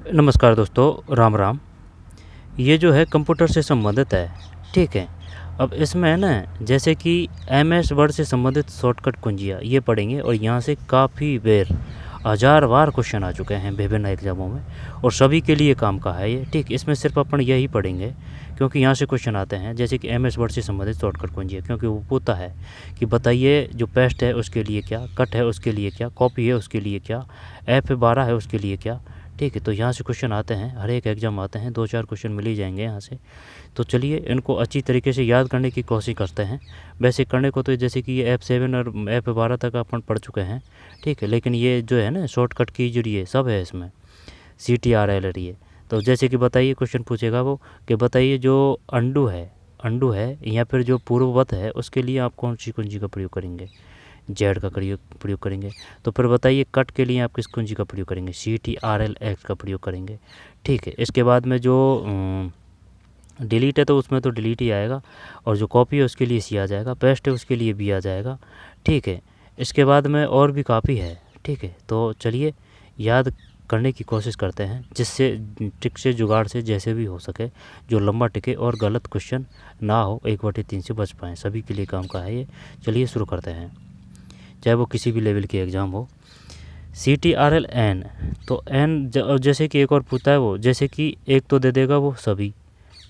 नमस्कार दोस्तों, राम राम। ये जो है कंप्यूटर से संबंधित है, ठीक है। अब इसमें है ना, जैसे कि एमएस वर्ड से संबंधित शॉर्टकट कुंजियाँ ये पढ़ेंगे और यहाँ से काफ़ी बेर हज़ार बार क्वेश्चन आ चुके हैं विभिन्न एग्जामों में और सभी के लिए काम का है ये, ठीक। इसमें सिर्फ अपन यही पढ़ेंगे क्योंकि यहाँ से क्वेश्चन आते हैं, जैसे कि एमएस वर्ड से संबंधित शॉर्टकट कुंजियाँ, क्योंकि वो पूछता है कि बताइए जो पेस्ट है उसके लिए क्या, कट है उसके लिए क्या, कॉपी है उसके लिए क्या, F12 है उसके लिए क्या, ठीक है। तो यहाँ से क्वेश्चन आते हैं, हर एक एग्जाम आते हैं, 2-4 क्वेश्चन मिल ही जाएंगे यहाँ से। तो चलिए इनको अच्छी तरीके से याद करने की कोशिश करते हैं। वैसे करने को तो जैसे कि ये F7 और F12 तक अपन पढ़ चुके हैं, ठीक है। लेकिन ये जो है ना शॉर्टकट की जो ये सब है इसमें CTRL ये। तो जैसे कि बताइए, क्वेश्चन पूछेगा वो कि बताइए जो अंडू है या फिर जो पूर्ववत है उसके लिए आप कौन सी कुंजी का प्रयोग करेंगे। जेड का प्रयोग करेंगे। तो फिर बताइए कट के लिए आप किस कुंजी का प्रयोग करेंगे। CTRL-X का प्रयोग करेंगे, ठीक है। इसके बाद में जो डिलीट है तो उसमें तो डिलीट ही आएगा, और जो कॉपी है उसके लिए C आ जाएगा, पेस्ट है उसके लिए B आ जाएगा, ठीक है। इसके बाद में और भी काफ़ी है, ठीक है। तो चलिए याद करने की कोशिश करते हैं, जिससे ट्रिक से जुगाड़ से जैसे भी हो सके, जो लंबा टिके और गलत क्वेश्चन ना हो, 1/3 से बच पाएँ। सभी के लिए काम का है ये। चलिए शुरू करते हैं, चाहे वो किसी भी लेवल की एग्ज़ाम हो। CTRL-N, तो N जैसे कि एक और पूछता है वो, जैसे कि एक तो दे देगा वो सभी,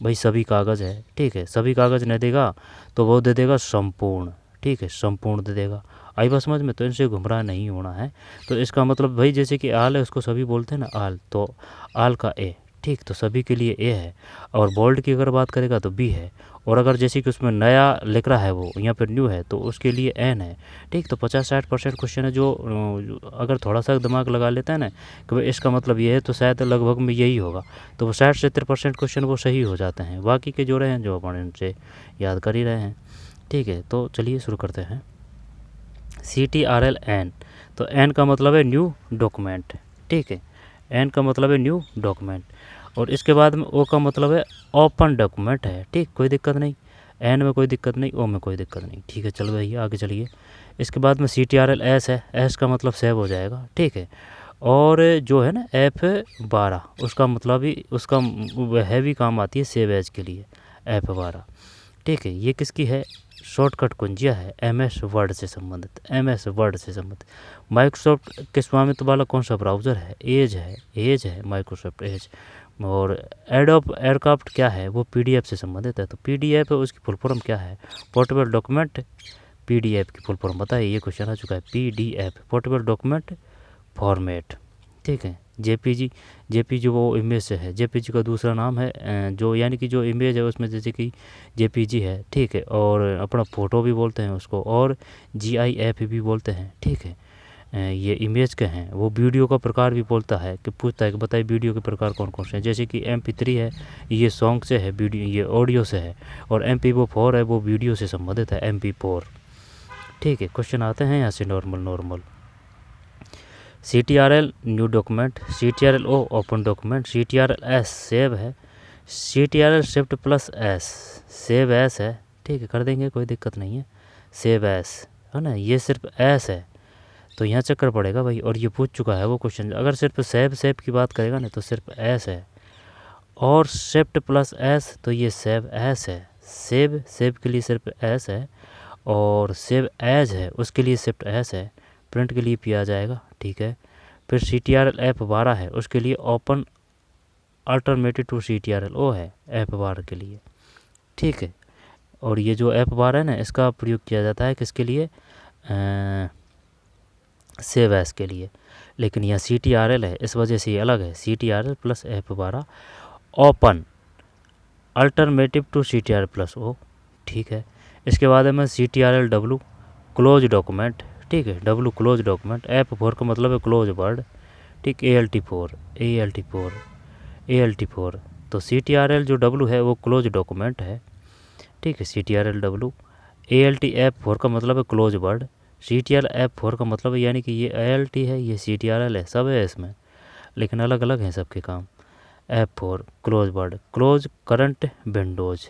भाई सभी कागज़ है, ठीक है। सभी कागज़ नहीं देगा तो वो दे देगा संपूर्ण, ठीक है, संपूर्ण दे देगा। आई बात समझ में? तो इनसे गुमराह नहीं होना है। तो इसका मतलब भाई जैसे कि आल है उसको सभी बोलते हैं ना, आल, तो आल का ए, ठीक। तो सभी के लिए ए है, और बोल्ड की अगर बात करेगा तो बी है, और अगर जैसे कि उसमें नया लिख रहा है वो यहाँ पर न्यू है तो उसके लिए एन है, ठीक। तो 50-60% क्वेश्चन है जो अगर थोड़ा सा दिमाग लगा लेता है ना कि भाई इसका मतलब ये है, तो शायद लगभग में यही होगा, तो वो 60-70% क्वेश्चन वो सही हो जाते हैं। बाकी के जो रहे हैं जो अपन इनसे याद कर ही रहे हैं, ठीक है। तो चलिए शुरू करते हैं। CTRL-N, तो N का मतलब है न्यू डॉक्यूमेंट, ठीक है। N का मतलब है न्यू डॉक्यूमेंट, और इसके बाद में O का मतलब है ओपन डॉक्यूमेंट है, ठीक। कोई दिक्कत नहीं, N में कोई दिक्कत नहीं, O में कोई दिक्कत नहीं, ठीक है। चलो भैया आगे चलिए। इसके बाद में CTRL-S है, S का मतलब सेव हो जाएगा, ठीक है। और जो है ना F12, उसका मतलब ही उसका है भी काम आती है सेव एज के लिए, F12, ठीक है। ये किसकी है? शॉर्टकट कुंजिया है, MS वर्ड से संबंधित, MS वर्ड से संबंधित। माइक्रोसॉफ्ट के स्वामित्व वाला कौन सा ब्राउज़र है? एज है माइक्रोसॉफ्ट एज। और एडोब एयरक्राफ्ट क्या है? वो PDF से संबंधित है। तो PDF है, उसकी फुल फॉर्म क्या है? Portable document. PDF की फुल फॉर्म बताइए, ये क्वेश्चन आ चुका है। PDF पोर्टेबल डॉक्यूमेंट फॉर्मेट, ठीक है। JPG वो इमेज से है, JPG का दूसरा नाम है जो यानी कि जो इमेज है उसमें जैसे कि JPG है, ठीक है। और अपना फ़ोटो भी बोलते हैं उसको, और GIF भी बोलते हैं, ठीक है। ये इमेज के हैं। वो वीडियो का प्रकार भी बोलता है कि पूछता है कि बताइए वीडियो के प्रकार कौन कौन से हैं। जैसे कि MP3 है, ये सॉन्ग से है, वीडियो ये ऑडियो से है, और MP4 है, वो वीडियो से संबंधित है, MP4, ठीक है। क्वेश्चन आते हैं यहाँ से normal. CTRL new document, CTRL-O open document, CTRL-S save है, CTRL shift plus S save S है, ठीक है। कर देंगे, कोई दिक्कत नहीं है। सेव एस है ना, ये सिर्फ S है तो यहाँ चक्कर पड़ेगा भाई, और ये पूछ चुका है वो क्वेश्चन। अगर सिर्फ सेव की बात करेगा ना तो सिर्फ S है, और शिफ्ट प्लस S तो ये सेव S है। सेव के लिए सिर्फ S है, और सेव एज है उसके लिए शिफ्ट S है, प्रिंट के लिए P आ जाएगा, ठीक है। फिर CTRL-F12 है, उसके लिए ओपन अल्टरनेटिव टू CTRL-O है, F12 के लिए, ठीक है। और ये जो F12 है ना, इसका प्रयोग किया जाता है किसके लिए? सेव एस के लिए। लेकिन यह CTRL है, इस वजह से ये अलग है। CTRL plus F12 open alternative to CTRL+O, ठीक है। इसके बाद में CTRL-W क्लोज डॉक्यूमेंट, ठीक है। W क्लोज डॉक्यूमेंट, F4 का मतलब है क्लोज वर्ड, ठीक। ALT4 तो CTRL जो W है वो क्लोज डॉक्यूमेंट है, ठीक है। CTRL-W ALT-F4 का मतलब है क्लोज वर्ड, CTRL-F4 का मतलब है यानी कि ये ALT है, ये CTRL है, सब है इसमें, लेकिन अलग अलग हैं सबके काम। F4 close word, close current windows,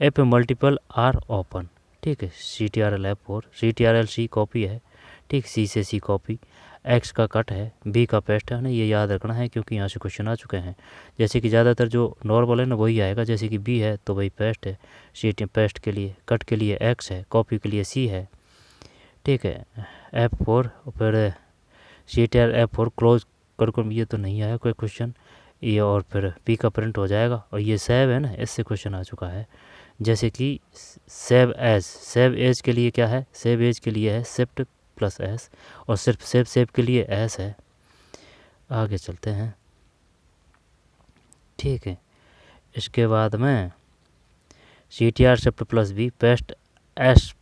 F multiple are open, ठीक है। CTRL-F4, CTRL-C कॉपी है, ठीक, C से C कॉपी, एक्स का कट है, बी का पेस्ट है ना, ये याद रखना है क्योंकि यहाँ से क्वेश्चन आ चुके हैं। जैसे कि ज़्यादातर जो नॉर्मल है ना वही आएगा, जैसे कि बी है तो वही पेस्ट है, शीट पेस्ट के लिए, कट के लिए एक्स है, कॉपी के लिए सी है, ठीक है। F4 फिर CTR F4 क्लोज कर, ये तो नहीं आया कोई क्वेश्चन ये, और फिर पी का प्रिंट हो जाएगा। और ये सेव है ना, इससे क्वेश्चन आ चुका है। जैसे कि सेव एज के लिए क्या है, सेव एज के लिए है शिफ्ट प्लस एस, और सिर्फ सेव के लिए एस है। आगे चलते हैं, ठीक है। इसके बाद में CTR shift plus B paste as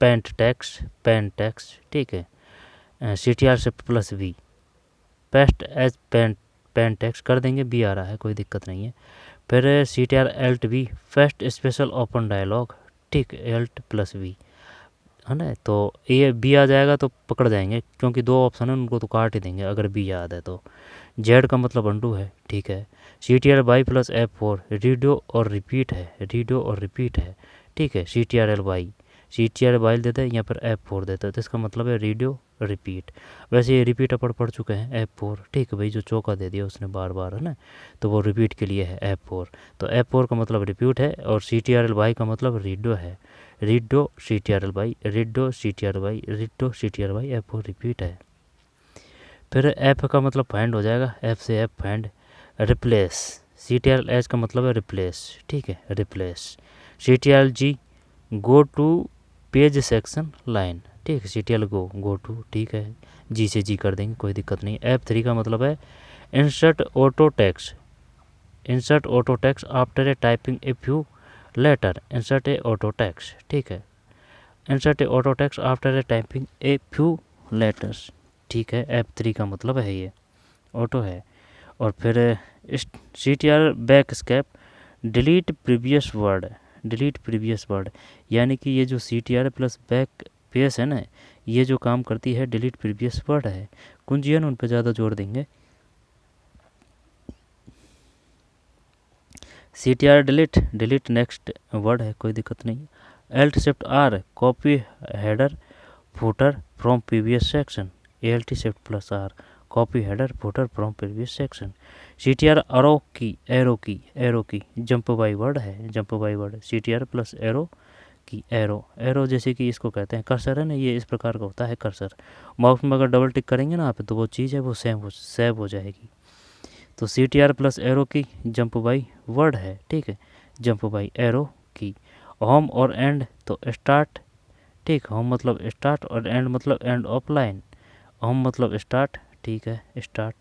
paint text, ठीक है। CTR shift plus B paste as paint text कर देंगे, बी आ रहा है कोई दिक्कत नहीं है। फिर CTR Alt B first special open dialog, ठीक, एल्ट प्लस बी है ना, तो ये बी आ जाएगा तो पकड़ जाएंगे क्योंकि दो ऑप्शन है उनको तो काट ही देंगे अगर बी याद है तो। जेड का मतलब अंडू है, ठीक है। CTR by plus F4 redo और रिपीट है, ठीक है। CTR बाई देते हैं, यहाँ पर F4 देते हैं, तो इसका मतलब है रीडो रिपीट। वैसे ये रिपीट अपन पढ़ चुके हैं F4, ठीक है भाई, जो चौका दे दिया उसने बार बार है ना, तो वो रिपीट के लिए है F4। तो F4 का मतलब रिपीट है और CTR बाई का मतलब रीडो है, redo CTR by F4 repeat है। फिर F का मतलब फाइंड हो जाएगा, F से F find. Replace CTR H का मतलब है रिप्लेस, ठीक है, replace. CTR G go to page section line, ठीक है। CTR गो टू, ठीक है, जी से जी कर देंगे कोई दिक्कत नहीं। F3 का मतलब है insert auto text after a typing a few letter, insert a auto text, ठीक है। Insert a auto text after a typing a few letters, ठीक है। F3 का मतलब है ये ऑटो है। और फिर CTR backspace delete previous word, यानी कि ये जो CTR प्लस बैक पेस है ना, ये जो काम करती है डिलीट प्रीवियस वर्ड है, कुंजियन उन पर ज़्यादा जोर देंगे। CTR डिलीट नेक्स्ट वर्ड है, कोई दिक्कत नहीं। Alt shift R copy header footer from previous section, ALT shift plus R copy header footer from previous section. CTR arrow key jump by word है, CTR plus arrow key arrow जैसे कि इसको कहते हैं कर्सर है ना, ये इस प्रकार का होता है कर्सर। माउस में अगर डबल टिक करेंगे ना आप तो वो चीज़ है वो सेव हो जाएगी। तो CTR plus arrow key jump by word है, ठीक है, जंप बाई एरो की। होम और एंड तो स्टार्ट, ठीक, होम मतलब स्टार्ट और एंड मतलब एंड ऑफ लाइन। होम मतलब स्टार्ट, ठीक है, स्टार्ट,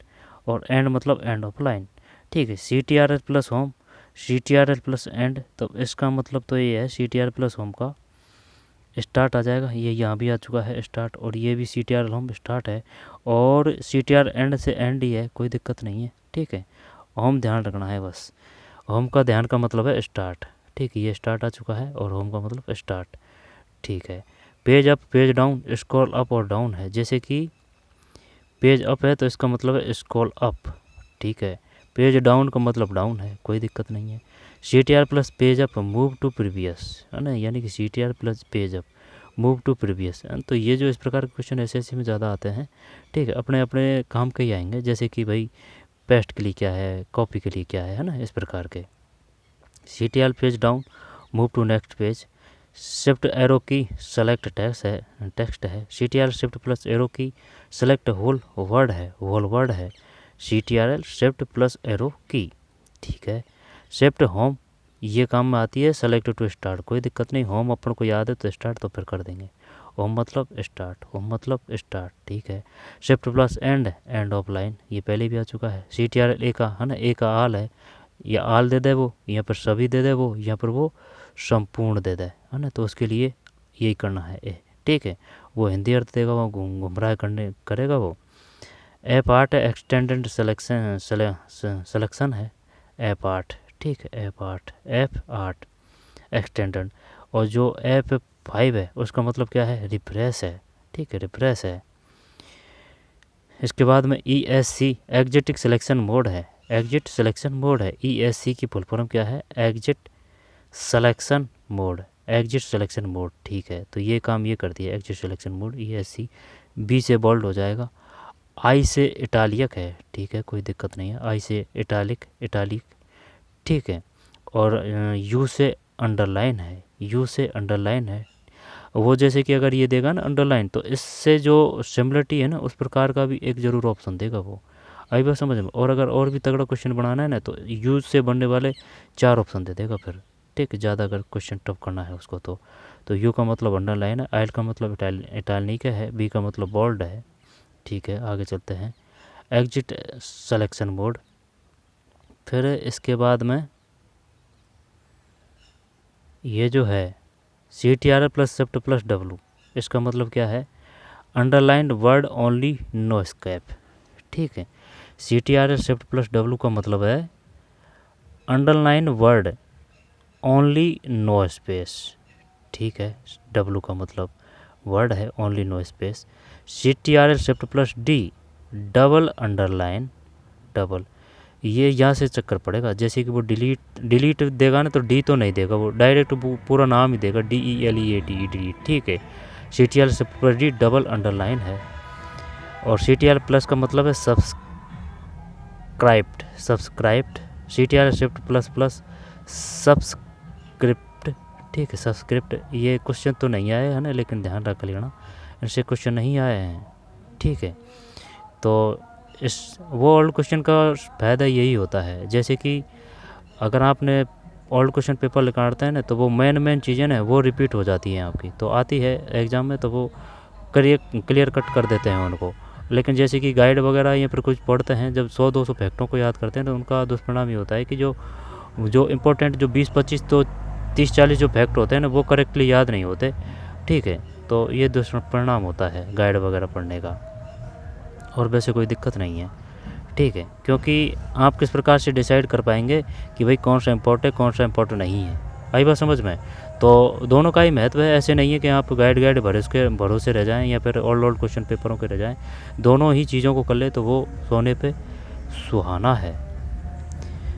और एंड मतलब एंड ऑफ लाइन, ठीक है। CTR plus home CTR plus and, तो इसका मतलब तो ये है CTR प्लस होम का स्टार्ट आ जाएगा, ये यहाँ भी आ चुका है स्टार्ट, और ये भी CTR होम स्टार्ट है, और CTR एंड से एंड ही है, कोई दिक्कत नहीं है, ठीक है। होम ध्यान रखना है बस, होम का ध्यान का मतलब है स्टार्ट, ठीक है, ये स्टार्ट आ चुका है और होम का मतलब स्टार्ट, ठीक है। Page up page down scroll up और डाउन है, जैसे कि पेज अप है तो इसका मतलब है स्क्रॉल अप, ठीक है। पेज डाउन का मतलब डाउन है, कोई दिक्कत नहीं है। CTR plus page up move to previous है ना, यानी कि CTR plus page up move to previous. तो ये जो इस प्रकार के क्वेश्चन SSC में ज़्यादा आते हैं, ठीक है, अपने अपने काम के ही आएंगे, जैसे कि भाई पेस्ट के लिए क्या है, कॉपी के लिए क्या है ना, इस प्रकार के। CTR page down move to next page, shift arrow key select text है। CTR shift plus arrow key select whole word है। CTR shift plus arrow key, ठीक है। शिफ्ट होम ये काम में आती है, सेलेक्ट टू स्टार्ट, कोई दिक्कत नहीं, होम अपन को याद है तो स्टार्ट तो फिर कर देंगे, होम मतलब स्टार्ट, ठीक है। Shift plus end of line, ये पहले भी आ चुका है। CTR ए का है ना, ए का आल है, या आल दे दे वो, यहाँ पर सभी दे दे वो, यहाँ पर वो संपूर्ण दे दे है ना, तो उसके लिए यही करना है ए, ठीक है। वो हिंदी अर्थ देगा, वो गुमराह करेगा वो। ए पार्ट एक्सटेंडेड सिलेक्शन है, ए पार्ट, ठीक है, F8 एक्सटेंडेड। और जो F5 है उसका मतलब क्या है, रिफ्रेश है, ठीक है, रिफ्रेश है। इसके बाद में ESC एग्जिट सिलेक्शन मोड है, ESC की फुल फॉर्म क्या है, एग्जिट सिलेक्शन मोड, ठीक है। तो ये काम ये करती है exit selection mode ESC B से बोल्ड हो जाएगा, आई से इटालिक है, ठीक है, कोई दिक्कत नहीं है, आई से इटालिक इटालिक, ठीक है, और यू से अंडरलाइन है, यू से अंडरलाइन है। वो जैसे कि अगर ये देगा ना अंडरलाइन, तो इससे जो सिमिलरिटी है ना उस प्रकार का भी एक ज़रूर ऑप्शन देगा वो। आई बात समझ में। और अगर और भी तगड़ा क्वेश्चन बनाना है ना तो यू से बनने वाले 4 ऑप्शन दे देगा फिर, ठीक है, ज़्यादा अगर क्वेश्चन टफ करना है उसको तो यू का मतलब अंडरलाइन है, आई का मतलब इटालिक है, बी का मतलब बोल्ड है, ठीक है। आगे चलते हैं, एग्जिट सिलेक्शन मोड। फिर इसके बाद में ये जो है CTRL plus shift plus W, इसका मतलब क्या है, अंडरलाइंड वर्ड ओनली नो स्केप, ठीक है। CTRL शिफ्ट प्लस W का मतलब है underline word only no space, ठीक है। W का मतलब वर्ड है only no space. CTRL shift plus D double underline double, ये यहाँ से चक्कर पड़ेगा, जैसे कि वो डिलीट देगा ना तो डी तो नहीं देगा, वो डायरेक्ट पूरा नाम ही देगा, DELEAT डिलीट, ठीक है। CTRL shift plus D double underline है। और CTRL प्लस का मतलब है subscribed subscribed, CTRL shift plus plus subscript, ठीक है, सब्सक्रिप्ट। ये क्वेश्चन तो नहीं आए है ना, लेकिन ध्यान रख लेना इनसे क्वेश्चन नहीं आए हैं, ठीक है। तो इस वो ओल्ड क्वेश्चन का फ़ायदा यही होता है, जैसे कि अगर आपने ओल्ड क्वेश्चन पेपर निकालते हैं ना तो वो मेन चीज़ें ना वो रिपीट हो जाती हैं आपकी, तो आती है एग्ज़ाम में तो वो क्लियर कट कर देते हैं उनको। लेकिन जैसे कि गाइड वगैरह या फिर कुछ पढ़ते हैं, जब 100-200 फैक्टों को याद करते हैं तो उनका दुष्परिणाम ये होता है कि जो इम्पोर्टेंट जो 20-25 तो 30-40 जो फैक्ट होते हैं ना वो करेक्टली याद नहीं होते, ठीक है। तो ये दुष्परिणाम होता है गाइड वगैरह पढ़ने का, और वैसे कोई दिक्कत नहीं है, ठीक है, क्योंकि आप किस प्रकार से डिसाइड कर पाएंगे कि भाई कौन सा इम्पोर्टेंट है कौन सा इम्पोर्टेंट नहीं है। आई बात समझ में। तो दोनों का ही महत्व है, ऐसे नहीं है कि आप गाइड भरोसे रह जाएं या फिर ओल्ड क्वेश्चन पेपरों के रह जाएं, दोनों ही चीज़ों को कर ले तो वो सोने पे सुहाना है।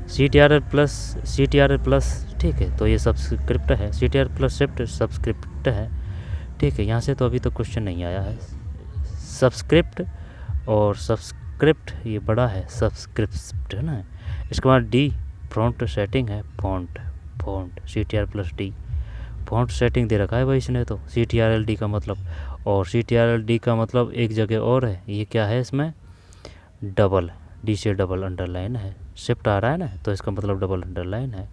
CTRL प्लस, ठीक है, तो ये सब्सक्रिप्ट है, CTRL प्लस शिफ्ट सब्सक्रिप्ट है, ठीक है। यहाँ से तो अभी तो क्वेश्चन नहीं आया है, सब्सक्रिप्ट और सब्सक्रिप्ट ये बड़ा है, सब्सक्रिप्ट है ना। इसके बाद D फॉन्ट सेटिंग है, font CTRL plus D font setting दे रखा है भाई इसने तो, CTRL D का मतलब, और CTRL D का मतलब एक जगह और है, ये क्या है इसमें डबल, D से डबल अंडरलाइन है, शिफ्ट आ रहा है ना तो इसका मतलब डबल अंडरलाइन है,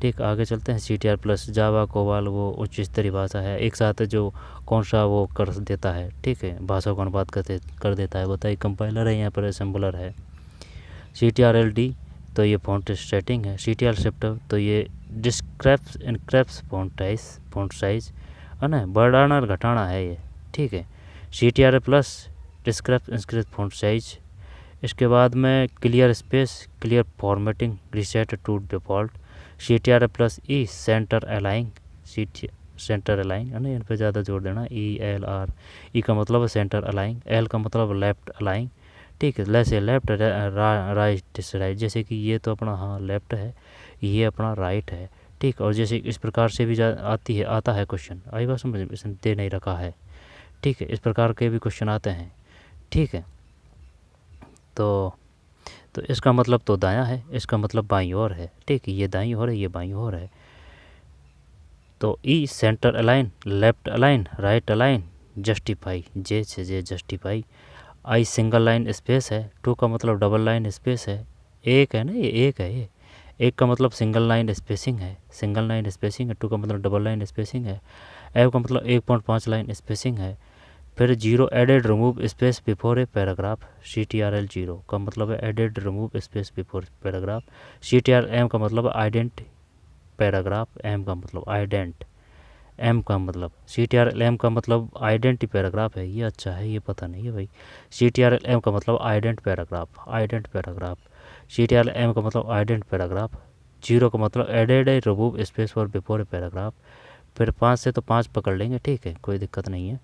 ठीक। आगे चलते हैं, CTRL प्लस जावा कोबाल वो उच्च स्तरीय भाषा है, एक साथ जो कौन सा वो कर देता है, ठीक है, भाषा को अनुवाद कर देता है, बताइए कंपाइलर है यहाँ पर असेंबलर है। CTRL D तो ये फॉन्ट सेटिंग है, CTRL शिफ्ट तो ये डिस्क्रिप्स इनक्रिप्स फॉन्ट साइज है ना, बढ़ाना और घटाना है ये, ठीक है। CTRL plus decrease increase font size. इसके बाद में clear space clear formatting reset to default, CTRL plus E centre अलाइंग, सेंटर अलाइंग है ना, इन पर ज़्यादा जोर देना, ELR, E का मतलब सेंटर अलाइंग, L का मतलब लेफ्ट अलाइंग, ठीक है, जैसे लेफ्ट राइट राइट, जैसे कि ये तो अपना हाँ लेफ्ट है, ये अपना राइट है, ठीक। और जैसे इस प्रकार से भी आता है क्वेश्चन, आई बात समझ में, इसने दे नहीं रखा है, ठीक है, इस प्रकार के भी क्वेश्चन आते हैं, ठीक है। तो इसका मतलब तो दायां है, इसका मतलब बाईं ओर है, ठीक है, ये दाईं ओर है ये बाईं ओर है। तो E centre align, left align, right align, justify, J से J justify. I single line space है, 2 का मतलब डबल लाइन स्पेस है, एक है ना ये एक है, ये एक का मतलब सिंगल लाइन स्पेसिंग है, 2 का मतलब डबल लाइन स्पेसिंग है, F का मतलब 1.5 लाइन स्पेसिंग है। फिर 0 added remove space before a paragraph, CTRL 0 का मतलब है added remove space before paragraph. CTRL M का मतलब आइडेंट पैराग्राफ, M का मतलब आइडेंट, M का मतलब CTRL M का मतलब आइडेंट पैराग्राफ है, ये अच्छा है, ये पता नहीं है भाई। CTRL M का मतलब आइडेंट पैराग्राफ, CTRL M का मतलब आइडेंट पैराग्राफ। 0 का मतलब added remove space for before a paragraph. फिर 5 से तो 5 पकड़ लेंगे, ठीक है, कोई दिक्कत नहीं है।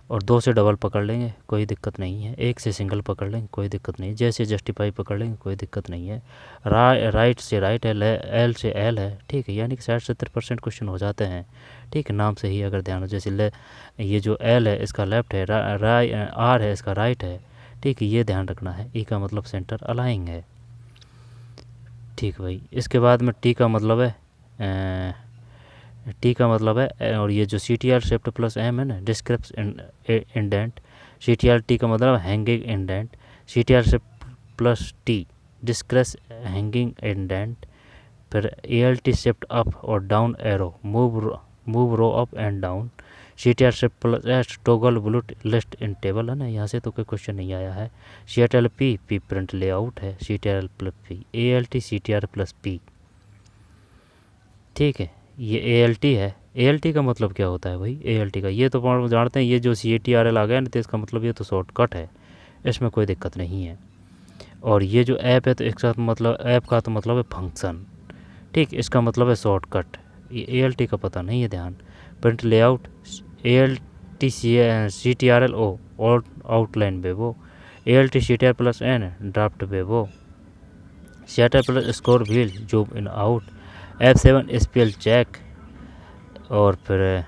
और 2 से डबल पकड़ लेंगे कोई दिक्कत नहीं है, 1 से सिंगल पकड़ लेंगे कोई दिक्कत नहीं है, जैसे जस्टिफाई पकड़ लेंगे कोई दिक्कत नहीं है, राइट से राइट है, एल से एल है, ठीक है। यानी कि 60-70% क्वेश्चन हो जाते हैं, ठीक है, नाम से ही अगर ध्यान हो। जैसे ये जो एल है इसका लेफ्ट है, आर है इसका राइट है, ठीक है, ये ध्यान रखना है। ई का मतलब सेंटर अलाइंग है, ठीक भाई। इसके बाद में टी का मतलब है और ये जो C T R shift plus M है ना, decrease indent, C T R T का मतलब hanging indent, C T R shift plus T decrease hanging indent, फिर A L T shift up और down arrow, move row up and down, C T R shift plus S toggle bullet list in table है ना, यहाँ से तो कोई question नहीं आया है। C at L P P print layout है, C T R L plus P, A L T C T R plus P, ठीक है। ये ए एल टी है, ए एल टी का मतलब क्या होता है भाई, ए एल टी का ये तो जानते हैं, ये जो सी ए टी आर एल आ गया ना तो इसका मतलब ये तो शॉर्टकट है, इसमें कोई दिक्कत नहीं है। और ये जो ऐप है तो एक साथ मतलब ऐप का तो मतलब है फंक्शन, ठीक, इसका मतलब है शॉर्टकट, ये ए एल टी का पता नहीं है ध्यान। Print layout A L T C T R L O outline बेबो, A L T C T R plus N draft बेबो, C T R plus score wheel zoom in out, F7 spell check, और फिर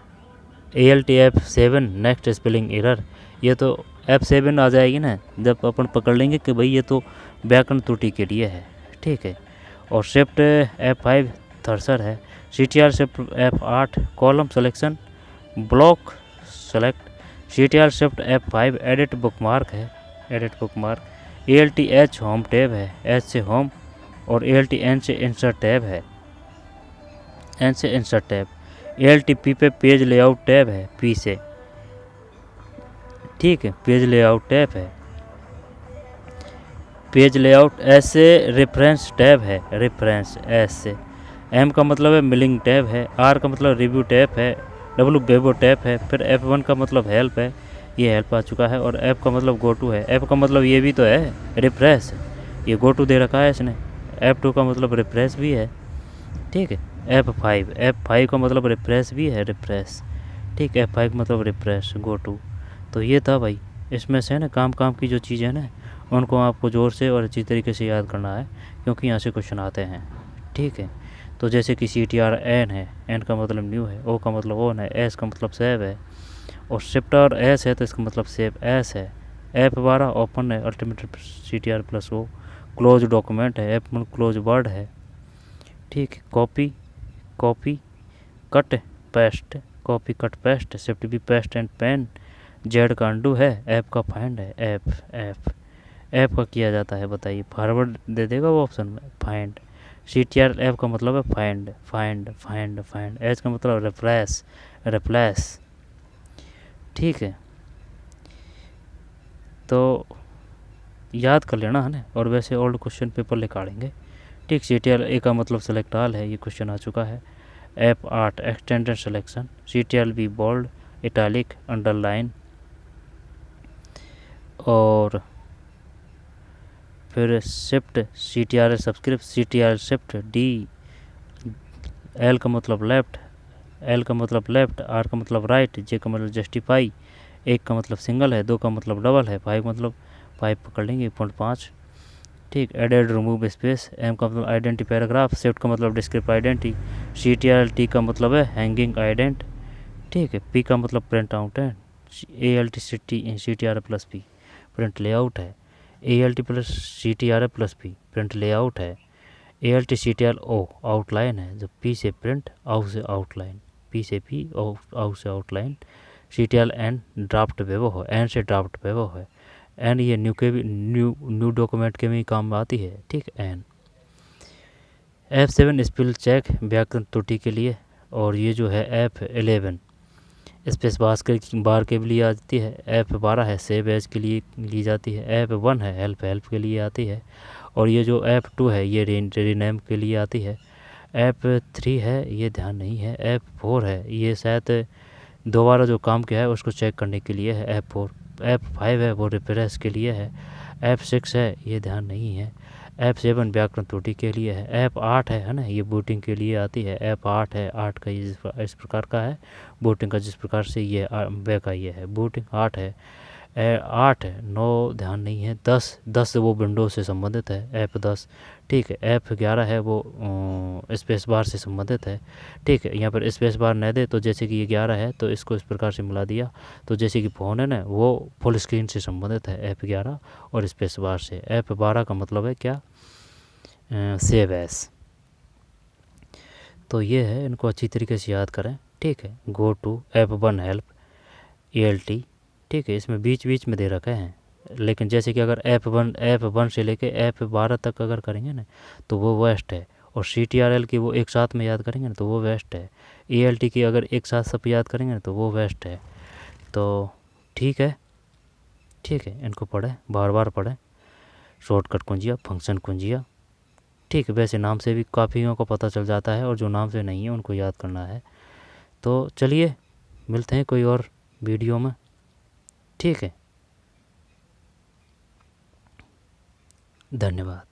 ALT F7 next spelling error. ये तो F7 आ जाएगी ना जब अपन पकड़ लेंगे कि भाई ये तो व्याकरण त्रुटि के लिए है, ठीक है। और शिफ्ट F5 थर्सर है, CTR shift F8 column selection block select, CTR shift F5 edit bookmark है, edit bookmark, ALT-H home tab है, H से होम, और ALT-N से इंसर्ट टैब है, एन से इंसर्ट टैब, ALT-P पे पेज लेआउट टैब है, P से, ठीक है, पेज लेआउट टैब है, पेज लेआउट, S से रेफरेंस टैब है, रेफरेंस S से, M का मतलब है मिलिंग टैब है, R का मतलब रिव्यू टैब है, W बेबो टैब है, फिर F1 का मतलब हेल्प है, ये हेल्प आ चुका है, और F का मतलब गो टू है, F का मतलब ये भी तो है रिफ्रेश, ये गो टू दे रखा है इसने, F2 का मतलब रिफ्रेश भी है, ठीक है। F5 का मतलब रिफ्रेश भी है, रिफ्रेश, ठीक, F5 का मतलब रिफ्रेश गो टू। तो ये था भाई, इसमें से ना काम की जो चीज़ें ना उनको आपको ज़ोर से और अच्छी तरीके से याद करना है, क्योंकि यहाँ से क्वेश्चन आते हैं, ठीक है। तो जैसे कि CTR N है, N का मतलब न्यू है, O का मतलब ऑन है, S का मतलब सेव है, और शिफ्ट और S है तो इसका मतलब सेव S है, F12 ओपन है, ultimate CTR plus O, close document है, F1 क्लोज वर्ड है, ठीक, copy cut paste, copy cut paste, shift भी पेस्ट एंड पेन, जेड का अंडू है, ऐप का फाइंड है, ऐप का किया जाता है, बताइए, फॉरवर्ड दे देगा वो ऑप्शन में, फाइंड, CTR ऐप का मतलब है फाइंड, एच का मतलब रिप्लेस, ठीक है। तो याद कर लेना है ना, और वैसे ओल्ड क्वेश्चन पेपर निकालेंगे, ठीक। CTR ए का मतलब सेलेक्ट ऑल है, ये क्वेश्चन आ चुका है। F8 extended selection, CTR B bold italic underline, और फिर shift CTR subscript, CTR shift D, L का मतलब लेफ्ट, R का मतलब राइट, J का मतलब जस्टिफाई, 1 का मतलब सिंगल है, 2 का मतलब डबल है, 5 मतलब 5 पकड़ लेंगे, 0.5, ठीक। एडेड रिमूव स्पेस, M का मतलब आइडेंटी पैराग्राफ, शिफ्ट का मतलब डिस्क्रिप्ट आइडेंटी, CTR T का मतलब है हैंगिंग आइडेंट, ठीक है। P का मतलब प्रिंट आउट है, ALT CTR plus P print layout है, ALT plus CTR plus P print layout है, ALT CTR O आउटलाइन है, जब P से प्रिंट, आउट से आउटलाइन, P से P, आउट से outline, CTR N draft Weibo है, N से ड्राफ्ट वेबो है, एन ये न्यू डॉक्यूमेंट के भी काम में आती है, ठीक। एन F7 स्पेल चेक व्याकरण त्रुटि के लिए, और ये जो है F11 स्पेस बार के लिए आती है, F12 है सेव एज के लिए ली जाती है, F1 है हेल्प के लिए आती है, और ये जो F2 है ये रीनेम के लिए आती है, F3 है ये ध्यान नहीं है, F4 है ये शायद दोबारा जो काम किया है उसको चेक करने के लिए है, F4, F5 है वो रिफ्रेश के लिए है, F6 है, ये ध्यान नहीं है। F7 व्याकरण त्रुटि के लिए है। F8 है ना, ये बूटिंग के लिए आती है। F8 है, 8 का ये इस प्रकार का है बूटिंग का, जिस प्रकार से ये वे का ये है बूटिंग 8 है। 8 है, 9 ध्यान नहीं है। 10 वो विंडो से संबंधित है, F10। ठीक है, F11 है वो स्पेस बार से संबंधित है। ठीक है, यहाँ पर स्पेस बार न दे तो जैसे कि ये 11 है तो इसको इस प्रकार से मिला दिया, तो जैसे कि फ़ोन है ना वो फुल स्क्रीन से संबंधित है F11 और स्पेस बार से। F12 का मतलब है क्या, सेव एस। तो ये है, इनको अच्छी तरीके से याद करें। ठीक है, go to F1 help ELT। ठीक है, इसमें बीच बीच में दे रखे हैं, लेकिन जैसे कि अगर F1 से लेके F12 तक अगर करेंगे ना तो वो वेस्ट है, और CTRL की वो एक साथ में याद करेंगे ना तो वो वेस्ट है। ELT की अगर एक साथ सब याद करेंगे ना तो वो वेस्ट है। तो ठीक है, ठीक है, इनको पढ़ें, बार बार पढ़ें। शॉर्टकट कुंजिया, फंक्शन कुंजिया। ठीक है, वैसे नाम से भी काफ़ियों को पता चल जाता है, और जो नाम से नहीं है उनको याद करना है। तो चलिए मिलते हैं कोई और वीडियो में। ठीक है, धन्यवाद।